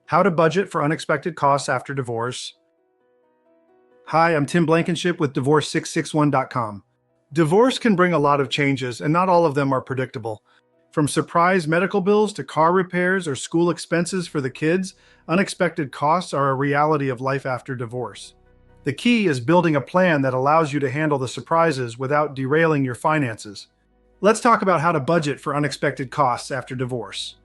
How to budget for unexpected costs after divorce. Hi, I'm Tim Blankenship with Divorce661.com. Divorce can bring a lot of changes, and not all of them are predictable. From surprise medical bills to car repairs or school expenses for the kids, unexpected costs are a reality of life after divorce. The key is building a plan that allows you to handle the surprises without derailing your finances. Let's talk about how to budget for unexpected costs after divorce.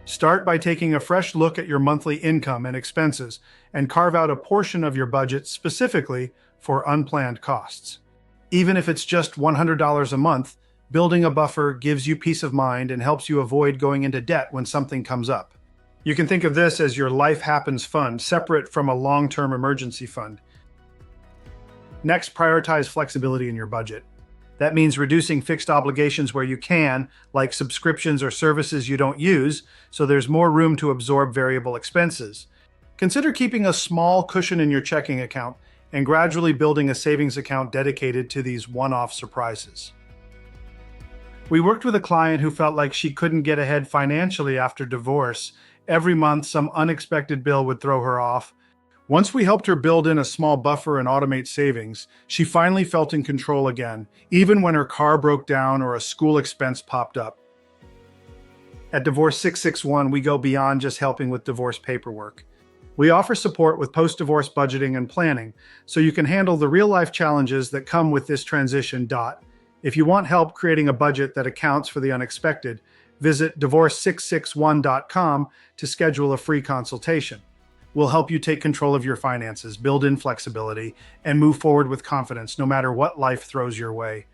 Start by taking a fresh look at your monthly income and expenses and carve out a portion of your budget specifically for unplanned costs. Even if it's just $100 a month, building a buffer gives you peace of mind and helps you avoid going into debt when something comes up. You can think of this as your life happens fund, separate from a long-term emergency fund. Next, prioritize flexibility in your budget. That means reducing fixed obligations where you can, like subscriptions or services you don't use, so there's more room to absorb variable expenses. Consider keeping a small cushion in your checking account and gradually building a savings account dedicated to these one-off surprises. We worked with a client who felt like she couldn't get ahead financially after divorce. Every month, some unexpected bill would throw her off. Once we helped her build in a small buffer and automate savings, she finally felt in control again, even when her car broke down or a school expense popped up. At Divorce 661, we go beyond just helping with divorce paperwork. We offer support with post-divorce budgeting and planning, so you can handle the real-life challenges that come with this transition. If you want help creating a budget that accounts for the unexpected, visit Divorce661.com to schedule a free consultation. We'll help you take control of your finances, build in flexibility, and move forward with confidence no matter what life throws your way.